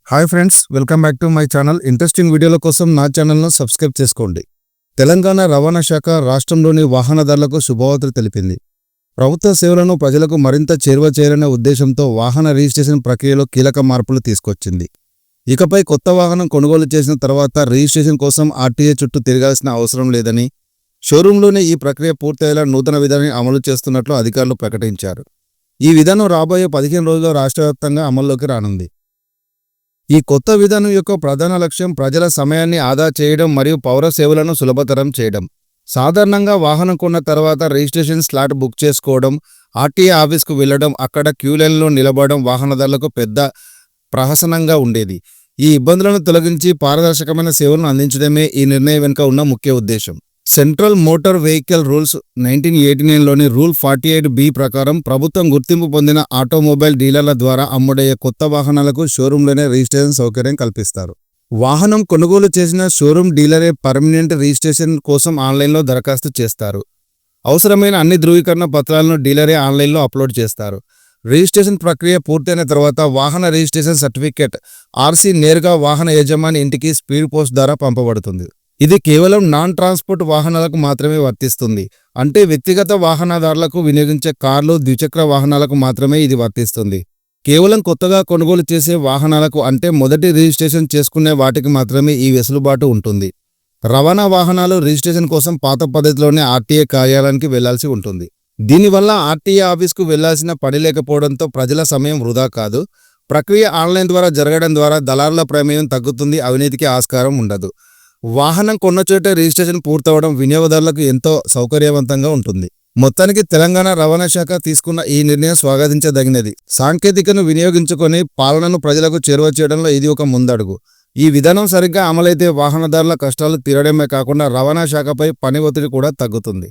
Hi friends, welcome back to my channel. Interesting వీడియోల కోసం నా ఛానల్ను సబ్స్క్రైబ్ చేసుకోండి. తెలంగాణ రవాణా శాఖ రాష్ట్రంలోని వాహనదారులకు శుభవార్తలు తెలిపింది. ప్రభుత్వ సేవలను ప్రజలకు మరింత చేరువ చేయాలనే ఉద్దేశంతో వాహన రిజిస్ట్రేషన్ ప్రక్రియలో కీలక మార్పులు తీసుకొచ్చింది. ఇకపై కొత్త వాహనం కొనుగోలు చేసిన తర్వాత రిజిస్ట్రేషన్ కోసం ఆర్టీఏ చుట్టూ తిరగాల్సిన అవసరం లేదని, షోరూంలోనే ఈ ప్రక్రియ పూర్తయ్యేలా నూతన విధానాన్ని అమలు చేస్తున్నట్లు అధికారులు ప్రకటించారు. ఈ విధానం రాబోయే 15 రోజుల్లో రాష్ట్రవ్యాప్తంగా అమల్లోకి రానుంది. ఈ కొత్త విధానం యొక్క ప్రధాన లక్ష్యం ప్రజల సమయాన్ని ఆదా చేయడం మరియు పౌర సేవలను సులభతరం చేయడం. సాధారణంగా వాహనం కొన్న తర్వాత రిజిస్ట్రేషన్ స్లాట్ బుక్ చేసుకోవడం, ఆర్టీఏ ఆఫీస్కు వెళ్లడం, అక్కడ క్యూలైన్లో నిలబడడం వాహనదారులకు పెద్ద ప్రహసనంగా ఉండేది. ఈ ఇబ్బందులను తొలగించి పారదర్శకమైన సేవలను అందించడమే ఈ నిర్ణయం వెనుక ఉన్న ముఖ్య ఉద్దేశం. సెంట్రల్ మోటార్ వెహికల్ రూల్స్ 1989లోని రూల్ 48B ప్రకారం ప్రభుత్వం గుర్తింపు పొందిన ఆటోమొబైల్ డీలర్ల ద్వారా అమ్ముడయ్యే కొత్త వాహనాలకు షోరూంలోనే రిజిస్ట్రేషన్ సౌకర్యం కల్పిస్తారు. వాహనం కొనుగోలు చేసిన షోరూం డీలరే పర్మనెంట్ రిజిస్ట్రేషన్ కోసం ఆన్లైన్లో దరఖాస్తు చేస్తారు. అవసరమైన అన్ని ధృవీకరణ పత్రాలను డీలరే ఆన్లైన్లో అప్లోడ్ చేస్తారు. రిజిస్ట్రేషన్ ప్రక్రియ పూర్తయిన తర్వాత వాహన రిజిస్ట్రేషన్ సర్టిఫికేట్ ఆర్సీ నేరుగా వాహన యజమాని ఇంటికి స్పీడ్ పోస్ట్ ద్వారా పంపబడుతుంది. ఇది కేవలం నాన్ ట్రాన్స్పోర్ట్ వాహనాలకు మాత్రమే వర్తిస్తుంది. అంటే వ్యక్తిగత వాహనదారులకు వినియోగించే కార్లు, ద్విచక్ర వాహనాలకు మాత్రమే ఇది వర్తిస్తుంది. కేవలం కొత్తగా కొనుగోలు చేసే వాహనాలకు, అంటే మొదటి రిజిస్ట్రేషన్ చేసుకునే వాటికి మాత్రమే ఈ వెసులుబాటు ఉంటుంది. రవాణా వాహనాలు రిజిస్ట్రేషన్ కోసం పాత పద్ధతిలోనే ఆర్టీఏ కార్యాలయానికి వెళ్లాల్సి ఉంటుంది. దీనివల్ల ఆర్టీఏ ఆఫీస్కు వెళ్లాల్సిన పని లేకపోవడంతో ప్రజల సమయం వృధా కాదు. ప్రక్రియ ఆన్లైన్ ద్వారా జరగడం ద్వారా దళారుల ప్రమేయం తగ్గుతుంది, అవినీతికి ఆస్కారం ఉండదు. వాహనం కొన్న చోటే రిజిస్ట్రేషన్ పూర్తవడం వినియోగదారులకు ఎంతో సౌకర్యవంతంగా ఉంటుంది. మొత్తానికి తెలంగాణ రవాణా శాఖ తీసుకున్న ఈ నిర్ణయం స్వాగతించదగినది. సాంకేతికను వినియోగించుకొని పాలనను ప్రజలకు చేరువ చేయడంలో ఇది ఒక ముందడుగు. ఈ విధానం సరిగ్గా అమలైతే వాహనదారుల కష్టాలు తీరడమే కాకుండా రవాణా శాఖపై పని ఒత్తిడి కూడా తగ్గుతుంది.